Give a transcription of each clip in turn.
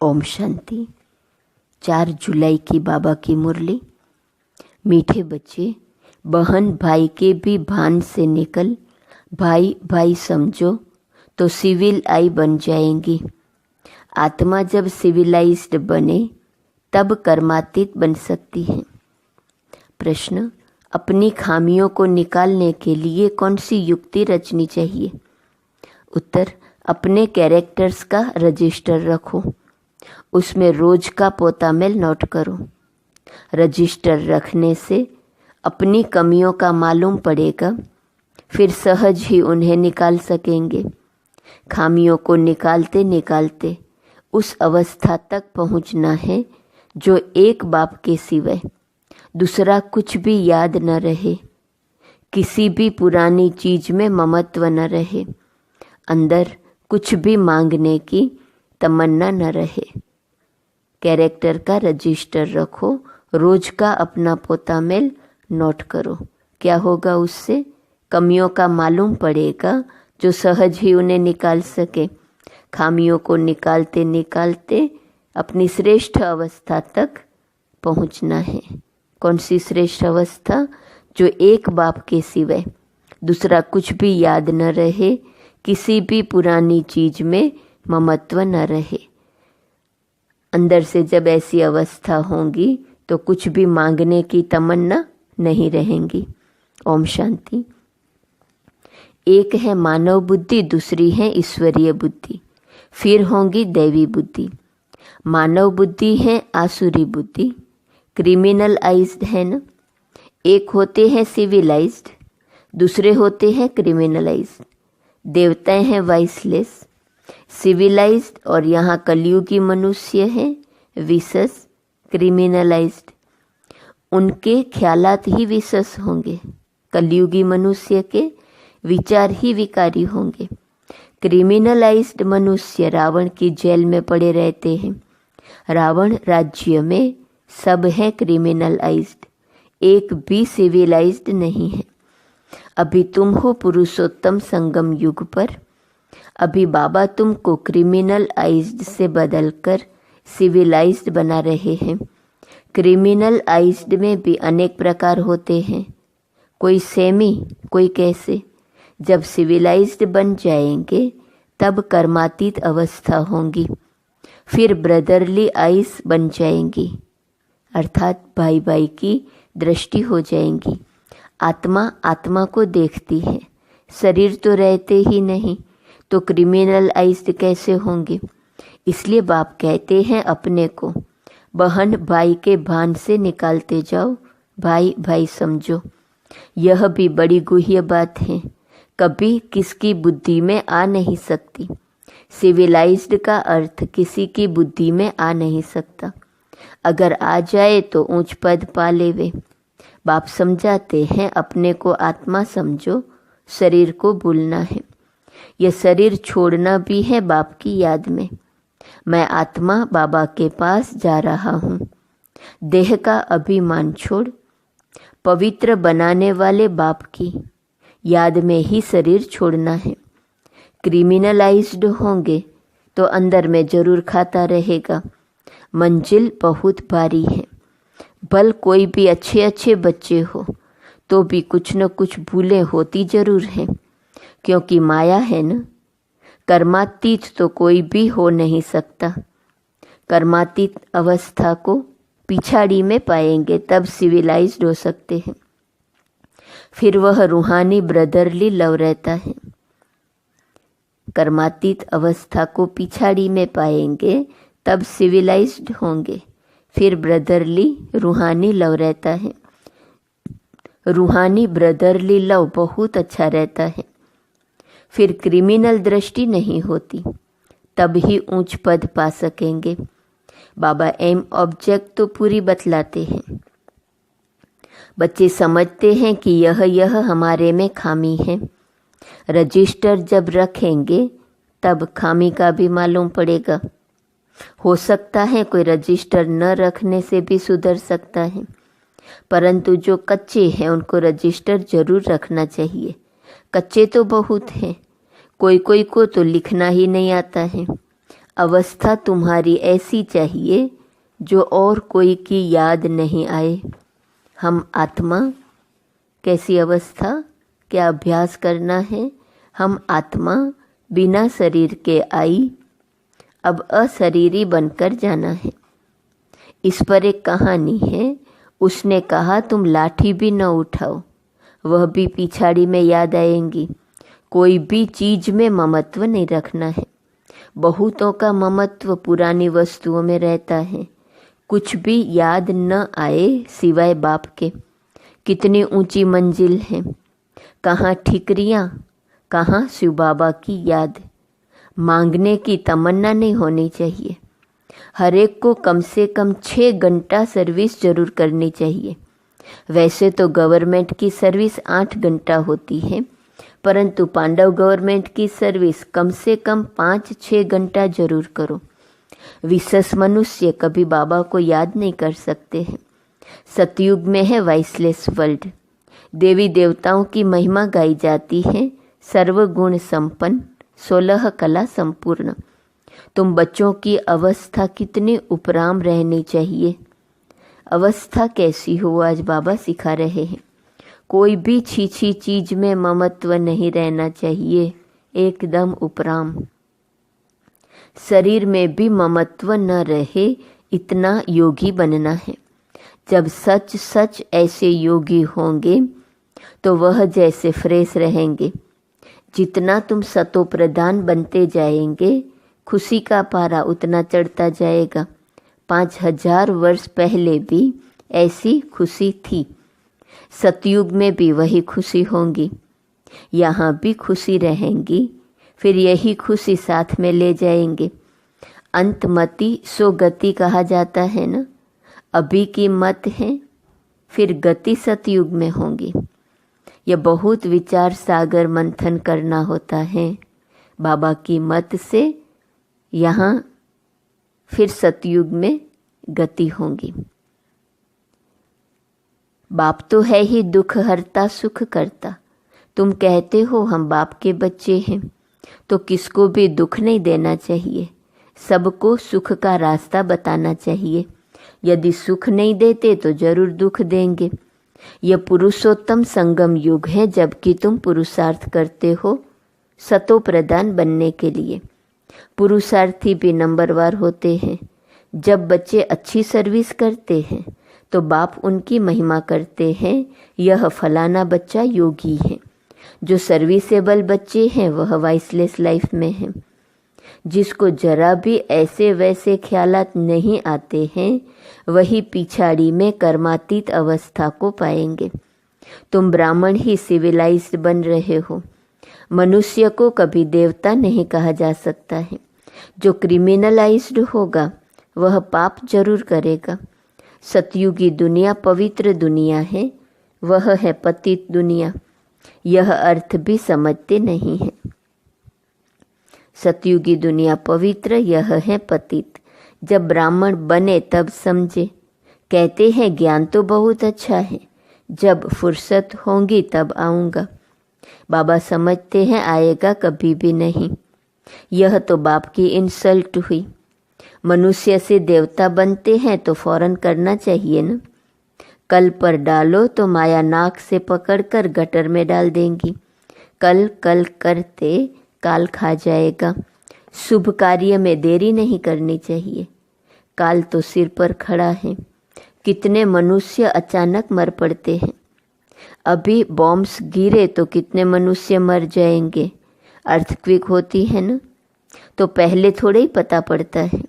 ओम शांति। 4 जुलाई की बाबा की मुरली। मीठे बच्चे, बहन भाई के भी भान से निकल, भाई भाई समझो तो सिविल आई बन जाएंगी। आत्मा जब सिविलाइज्ड बने तब कर्मातीत बन सकती है। प्रश्न, अपनी खामियों को निकालने के लिए कौन सी युक्ति रचनी चाहिए? उत्तर, अपने कैरेक्टर्स का रजिस्टर रखो, उसमें रोज का पोतामेल नोट करो। रजिस्टर रखने से अपनी कमियों का मालूम पड़ेगा, फिर सहज ही उन्हें निकाल सकेंगे। खामियों को निकालते निकालते उस अवस्था तक पहुंचना है जो एक बाप के सिवाय दूसरा कुछ भी याद न रहे, किसी भी पुरानी चीज में ममत्व न रहे, अंदर कुछ भी मांगने की तमन्ना न रहे। कैरेक्टर का रजिस्टर रखो, रोज का अपना पोतामेल नोट करो। क्या होगा उससे? कमियों का मालूम पड़ेगा जो सहज ही उन्हें निकाल सके। खामियों को निकालते निकालते अपनी श्रेष्ठ अवस्था तक पहुंचना है। कौन सी श्रेष्ठ अवस्था? जो एक बाप के सिवाय दूसरा कुछ भी याद न रहे, किसी भी पुरानी चीज में ममत्व न रहे। अंदर से जब ऐसी अवस्था होगी तो कुछ भी मांगने की तमन्ना नहीं रहेंगी। ओम शांति। एक है मानव बुद्धि, दूसरी है ईश्वरीय बुद्धि, फिर होंगी दैवी बुद्धि। मानव बुद्धि है आसुरी बुद्धि, क्रिमिनलाइज्ड है ना। एक होते हैं सिविलाइज्ड, दूसरे होते हैं क्रिमिनलाइज्ड। देवताएं हैं वाइसलेस, सिविलाइज्ड, और यहाँ कलयुगी मनुष्य है विशेष क्रिमिनलाइज्ड। उनके ख्यालात ही विशेष होंगे, कलयुगी मनुष्य के विचार ही विकारी होंगे। क्रिमिनलाइज्ड मनुष्य रावण की जेल में पड़े रहते हैं। रावण राज्य में सब है क्रिमिनलाइज्ड, एक भी सिविलाइज्ड नहीं है। अभी तुम हो पुरुषोत्तम संगम युग पर। अभी बाबा तुमको क्रिमिनलाइज्ड से बदलकर सिविलाइज्ड बना रहे हैं। क्रिमिनलाइज्ड में भी अनेक प्रकार होते हैं, कोई सेमी, कोई कैसे। जब सिविलाइज्ड बन जाएंगे तब कर्मातीत अवस्था होंगी, फिर ब्रदरली आइज बन जाएंगी, अर्थात भाई भाई की दृष्टि हो जाएंगी। आत्मा आत्मा को देखती है, शरीर तो रहते ही नहीं, तो क्रिमिनलाइज्ड कैसे होंगे? इसलिए बाप कहते हैं अपने को बहन भाई के भान से निकालते जाओ, भाई भाई समझो। यह भी बड़ी गुह्य बात है, कभी किसकी बुद्धि में आ नहीं सकती। सिविलाइज्ड का अर्थ किसी की बुद्धि में आ नहीं सकता, अगर आ जाए तो ऊंच पद पा लेवे। बाप समझाते हैं अपने को आत्मा समझो, शरीर को भूलना है। यह शरीर छोड़ना भी है बाप की याद में। मैं आत्मा बाबा के पास जा रहा हूँ। देह का अभिमान छोड़, पवित्र बनाने वाले बाप की याद में ही शरीर छोड़ना है। क्रिमिनलाइज्ड होंगे तो अंदर में जरूर खाता रहेगा। मंजिल बहुत भारी है। भल कोई भी अच्छे अच्छे बच्चे हो तो भी कुछ न कुछ भूलें होती जरूर हैं, क्योंकि माया है न। कर्मातीत तो कोई भी हो नहीं सकता। कर्मातीत अवस्था को पिछाड़ी में पाएंगे तब सिविलाइज्ड हो सकते हैं। फिर वह रूहानी ब्रदरली लव रहता है। कर्मातीत अवस्था को पिछाड़ी में पाएंगे तब सिविलाइज्ड होंगे, फिर ब्रदरली रूहानी लव रहता है। रूहानी ब्रदरली लव बहुत अच्छा रहता है। फिर क्रिमिनल दृष्टि नहीं होती, तब ही ऊंच पद पा सकेंगे। बाबा एम ऑब्जेक्ट तो पूरी बतलाते हैं। बच्चे समझते हैं कि यह हमारे में खामी है। रजिस्टर जब रखेंगे तब खामी का भी मालूम पड़ेगा। हो सकता है कोई रजिस्टर न रखने से भी सुधर सकता है, परंतु जो कच्चे हैं उनको रजिस्टर जरूर रखना चाहिए। कच्चे तो बहुत हैं, कोई कोई को तो लिखना ही नहीं आता है। अवस्था तुम्हारी ऐसी चाहिए जो और कोई की याद नहीं आए। हम आत्मा, कैसी अवस्था, क्या अभ्यास करना है? हम आत्मा बिना शरीर के आई, अब अशरीरी बनकर जाना है। इस पर एक कहानी है। उसने कहा तुम लाठी भी न उठाओ, वह भी पिछाड़ी में याद आएंगी। कोई भी चीज में ममत्व नहीं रखना है। बहुतों का ममत्व पुरानी वस्तुओं में रहता है। कुछ भी याद न आए सिवाय बाप के। कितनी ऊंची मंजिल है, कहाँ ठिकरियाँ, कहाँ शिव बाबा की याद। मांगने की तमन्ना नहीं होनी चाहिए। हर एक को कम से कम 6 घंटा सर्विस जरूर करनी चाहिए। वैसे तो गवर्नमेंट की सर्विस 8 घंटा होती है, परंतु पांडव गवर्नमेंट की सर्विस कम से कम 5-6 घंटा जरूर करो। विशेष मनुष्य कभी बाबा को याद नहीं कर सकते हैं। सतयुग में है वाइसलेस वर्ल्ड। देवी देवताओं की महिमा गाई जाती है। सर्वगुण संपन्न, 16 कला संपूर्ण। तुम बच्चों की अवस्था कितनी उपराम रहनी चाहिए। अवस्था कैसी हो आज बाबा सिखा रहे हैं। कोई भी छीछी चीज में ममत्व नहीं रहना चाहिए, एकदम उपराम। शरीर में भी ममत्व न रहे, इतना योगी बनना है। जब सच सच ऐसे योगी होंगे तो वह जैसे फ्रेश रहेंगे। जितना तुम सतो प्रधान बनते जाएंगे, खुशी का पारा उतना चढ़ता जाएगा। 5000 वर्ष पहले भी ऐसी खुशी थी। सतयुग में भी वही खुशी होंगी। यहाँ भी खुशी रहेंगी, फिर यही खुशी साथ में ले जाएंगे। अंतमति सो गति कहा जाता है ना। अभी की मत है, फिर गति सतयुग में होंगी। यह बहुत विचार सागर मंथन करना होता है। बाबा की मत से यहाँ फिर सतयुग में गति होंगी। बाप तो है ही दुख हरता सुख करता। तुम कहते हो हम बाप के बच्चे हैं, तो किसको भी दुख नहीं देना चाहिए। सबको सुख का रास्ता बताना चाहिए। यदि सुख नहीं देते तो जरूर दुख देंगे। यह पुरुषोत्तम संगम युग है, जबकि तुम पुरुषार्थ करते हो सतो प्रधान बनने के लिए। पुरुषार्थी भी नंबरवार होते हैं। जब बच्चे अच्छी सर्विस करते हैं तो बाप उनकी महिमा करते हैं। यह फलाना बच्चा योगी है। जो सर्विसेबल बच्चे हैं वह वाइसलेस लाइफ में हैं। जिसको जरा भी ऐसे वैसे ख्यालात नहीं आते हैं, वही पिछाड़ी में कर्मातीत अवस्था को पाएंगे। तुम ब्राह्मण ही सिविलाइज्ड बन रहे हो। मनुष्य को कभी देवता नहीं कहा जा सकता है। जो क्रिमिनलाइज्ड होगा वह पाप जरूर करेगा। सतयुगी दुनिया पवित्र दुनिया है, वह है पतित दुनिया। यह अर्थ भी समझते नहीं है। सतयुगी दुनिया पवित्र, यह है पतित। जब ब्राह्मण बने तब समझे। कहते हैं ज्ञान तो बहुत अच्छा है, जब फुर्सत होंगी तब आऊँगा। बाबा समझते हैं आएगा कभी भी नहीं। यह तो बाप की इंसल्ट हुई। मनुष्य से देवता बनते हैं तो फौरन करना चाहिए ना। कल पर डालो तो माया नाक से पकड़कर गटर में डाल देंगी। कल कल करते काल खा जाएगा। शुभ कार्य में देरी नहीं करनी चाहिए। काल तो सिर पर खड़ा है। कितने मनुष्य अचानक मर पड़ते हैं। अभी बॉम्ब्स गिरे तो कितने मनुष्य मर जाएंगे। अर्थक्वेक होती है ना, तो पहले थोड़े ही पता पड़ता है।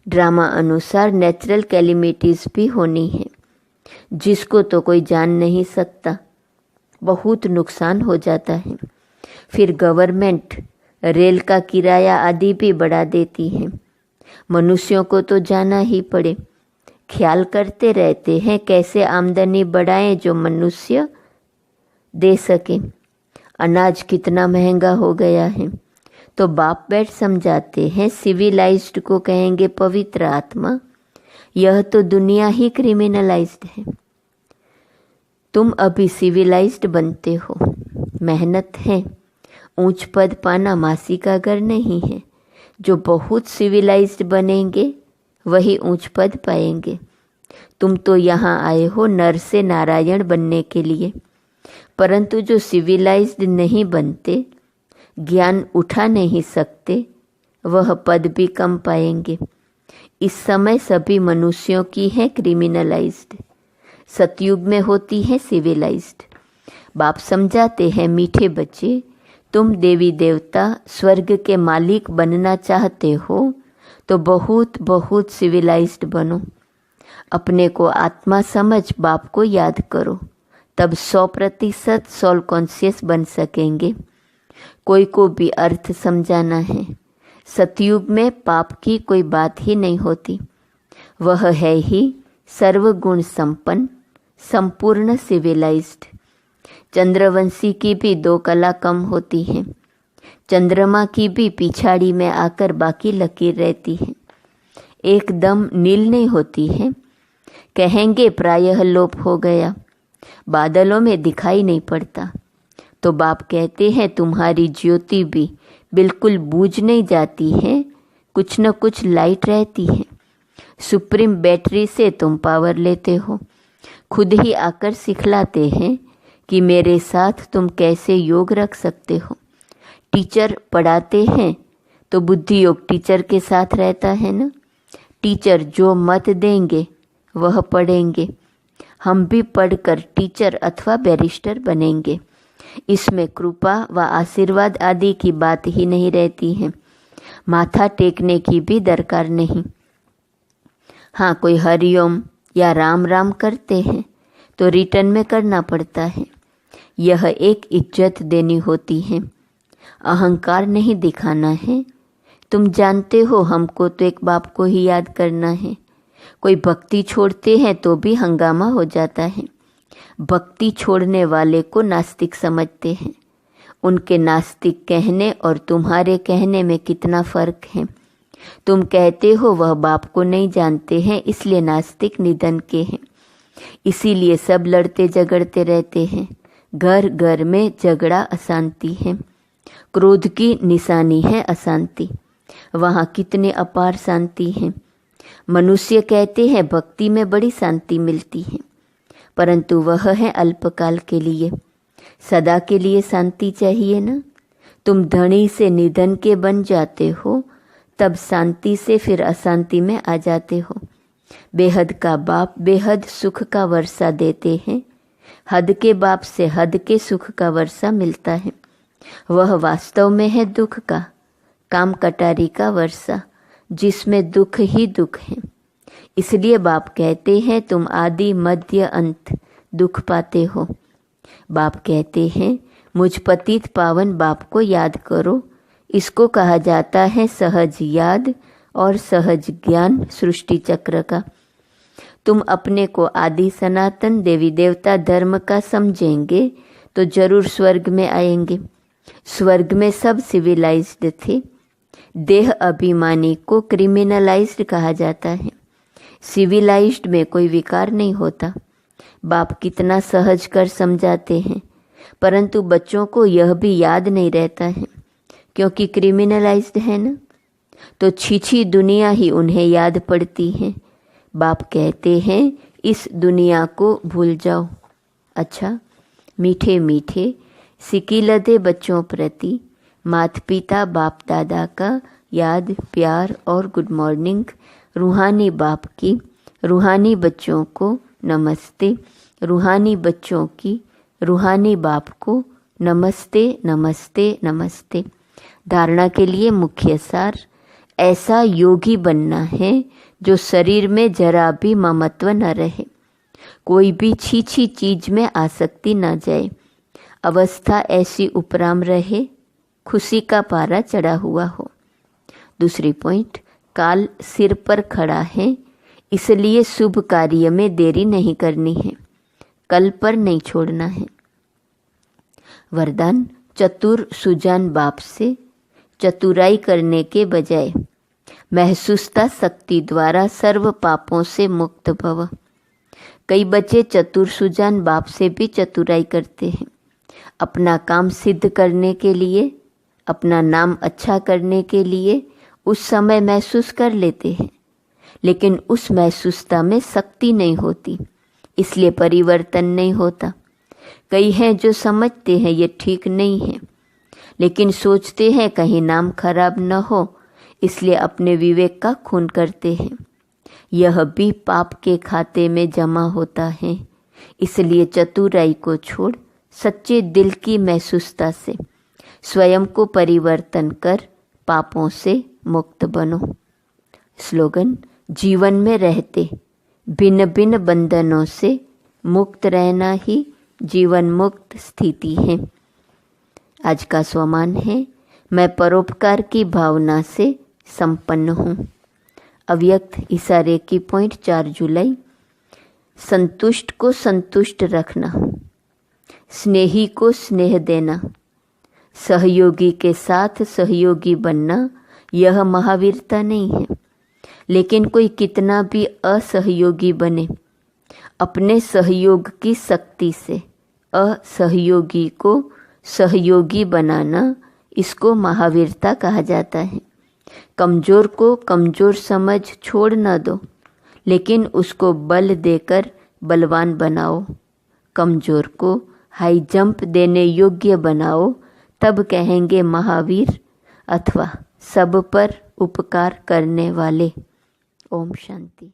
ड्रामा अनुसार नेचुरल कैलिमिटीज भी होनी है, जिसको तो कोई जान नहीं सकता। बहुत नुकसान हो जाता है। फिर गवर्नमेंट रेल का किराया आदि भी बढ़ा देती है। मनुष्यों को तो जाना ही पड़े। ख्याल करते रहते हैं कैसे आमदनी बढ़ाएं जो मनुष्य दे सके। अनाज कितना महंगा हो गया है, तो बाप बैठ समझाते हैं सिविलाइज्ड को कहेंगे पवित्र आत्मा। यह तो दुनिया ही क्रिमिनलाइज्ड है। तुम अभी सिविलाइज्ड बनते हो। मेहनत है। ऊंच पद पाना मासी का घर नहीं है। जो बहुत सिविलाइज्ड बनेंगे वही ऊंच पद पाएंगे। तुम तो यहाँ आए हो नर से नारायण बनने के लिए, परंतु जो सिविलाइज्ड नहीं बनते, ज्ञान उठा नहीं सकते, वह पद भी कम पाएंगे। इस समय सभी मनुष्यों की है क्रिमिनलाइज्ड, सतयुग में होती है सिविलाइज्ड। बाप समझाते हैं, मीठे बच्चे, तुम देवी देवता स्वर्ग के मालिक बनना चाहते हो तो बहुत बहुत सिविलाइज्ड बनो। अपने को आत्मा समझ बाप को याद करो, तब 100% सोल कॉन्शियस बन सकेंगे। कोई को भी अर्थ समझाना है। सतयुग में पाप की कोई बात ही नहीं होती, वह है ही सर्वगुण संपन्न संपूर्ण सिविलाइज्ड। चंद्रवंशी की भी 2 कला कम होती हैं। चंद्रमा की भी पिछाड़ी में आकर बाकी लकीर रहती है, एकदम नील नहीं होती है। कहेंगे प्रायः लोप हो गया, बादलों में दिखाई नहीं पड़ता। तो बाप कहते हैं तुम्हारी ज्योति भी बिल्कुल बूझ नहीं जाती है, कुछ न कुछ लाइट रहती है। सुप्रीम बैटरी से तुम पावर लेते हो। खुद ही आकर सिखलाते हैं कि मेरे साथ तुम कैसे योग रख सकते हो। टीचर पढ़ाते हैं तो बुद्धि योग टीचर के साथ रहता है ना। टीचर जो मत देंगे वह पढ़ेंगे। हम भी पढ़कर टीचर अथवा बैरिस्टर बनेंगे। इसमें कृपा व आशीर्वाद आदि की बात ही नहीं रहती है, माथा टेकने की भी दरकार नहीं। हाँ, कोई हरिओम या राम राम करते हैं तो रिटर्न में करना पड़ता है। यह एक इज्जत देनी होती है, अहंकार नहीं दिखाना है। तुम जानते हो हमको तो एक बाप को ही याद करना है। कोई भक्ति छोड़ते हैं तो भी हंगामा हो जाता है। भक्ति छोड़ने वाले को नास्तिक समझते हैं। उनके नास्तिक कहने और तुम्हारे कहने में कितना फर्क है। तुम कहते हो वह बाप को नहीं जानते हैं, इसलिए नास्तिक निधन के हैं। इसीलिए सब लड़ते झगड़ते रहते हैं। घर घर में झगड़ा अशांति है। क्रोध की निशानी है अशांति। वहाँ कितने अपार शांति है। मनुष्य कहते हैं भक्ति में बड़ी शांति मिलती है, परंतु वह है अल्पकाल के लिए। सदा के लिए शांति चाहिए ना। तुम धनी से निधन के बन जाते हो, तब शांति से फिर अशांति में आ जाते हो। बेहद का बाप बेहद सुख का वर्षा देते हैं। हद के बाप से हद के सुख का वर्षा मिलता है। वह वास्तव में है दुख का, काम कटारी का वर्षा, जिसमें दुख ही दुख है। इसलिए बाप कहते हैं तुम आदि मध्य अंत दुख पाते हो। बाप कहते हैं मुझ पतित पावन बाप को याद करो। इसको कहा जाता है सहज याद और सहज ज्ञान सृष्टि चक्र का। तुम अपने को आदि सनातन देवी देवता धर्म का समझेंगे तो जरूर स्वर्ग में आएंगे। स्वर्ग में सब सिविलाइज्ड थे। देह अभिमानी को क्रिमिनलाइज्ड कहा जाता है। सिविलाइज्ड में कोई विकार नहीं होता। बाप कितना सहज कर समझाते हैं, परंतु बच्चों को यह भी याद नहीं रहता है, क्योंकि क्रिमिनलाइज्ड है ना, तो छीछी दुनिया ही उन्हें याद पड़ती है। बाप कहते हैं इस दुनिया को भूल जाओ। अच्छा, मीठे मीठे सिकीलदे बच्चों प्रति माता पिता बाप दादा का याद प्यार और गुड मॉर्निंग। रूहानी बाप की रूहानी बच्चों को नमस्ते। रूहानी बच्चों की रूहानी बाप को नमस्ते नमस्ते नमस्ते। धारणा के लिए मुख्य सार, ऐसा योगी बनना है जो शरीर में जरा भी ममत्व न रहे, कोई भी छीछी चीज में आसक्ति न जाए, अवस्था ऐसी उपराम रहे, खुशी का पारा चढ़ा हुआ हो। दूसरी पॉइंट, काल सिर पर खड़ा है, इसलिए शुभ कार्य में देरी नहीं करनी है, कल पर नहीं छोड़ना है। वरदान, चतुर सुजान बाप से चतुराई करने के बजाय महसूसता शक्ति द्वारा सर्व पापों से मुक्त भव। कई बच्चे चतुर सुजान बाप से भी चतुराई करते हैं, अपना काम सिद्ध करने के लिए, अपना नाम अच्छा करने के लिए उस समय महसूस कर लेते हैं, लेकिन उस महसूसता में शक्ति नहीं होती, इसलिए परिवर्तन नहीं होता। कई हैं जो समझते हैं ये ठीक नहीं है, लेकिन सोचते हैं कहीं नाम खराब न हो, इसलिए अपने विवेक का खून करते हैं। यह भी पाप के खाते में जमा होता है। इसलिए चतुराई को छोड़ सच्चे दिल की महसूसता से स्वयं को परिवर्तन कर पापों से मुक्त बनो। स्लोगन: जीवन में रहते भिन्न भिन्न बंधनों से मुक्त रहना ही जीवन मुक्त स्थिति है। आज का स्वमान है: मैं परोपकार की भावना से संपन्न हूँ। अव्यक्त इशारे की पॉइंट 4 जुलाई। संतुष्ट को संतुष्ट रखना, स्नेही को स्नेह देना, सहयोगी के साथ सहयोगी बनना, यह महावीरता नहीं है। लेकिन कोई कितना भी असहयोगी बने, अपने सहयोग की शक्ति से असहयोगी को सहयोगी बनाना, इसको महावीरता कहा जाता है। कमज़ोर को कमज़ोर समझ छोड़ न दो, लेकिन उसको बल देकर बलवान बनाओ। कमज़ोर को हाई जंप देने योग्य बनाओ, तब कहेंगे महावीर अथवा सब पर उपकार करने वाले। ओम शांति।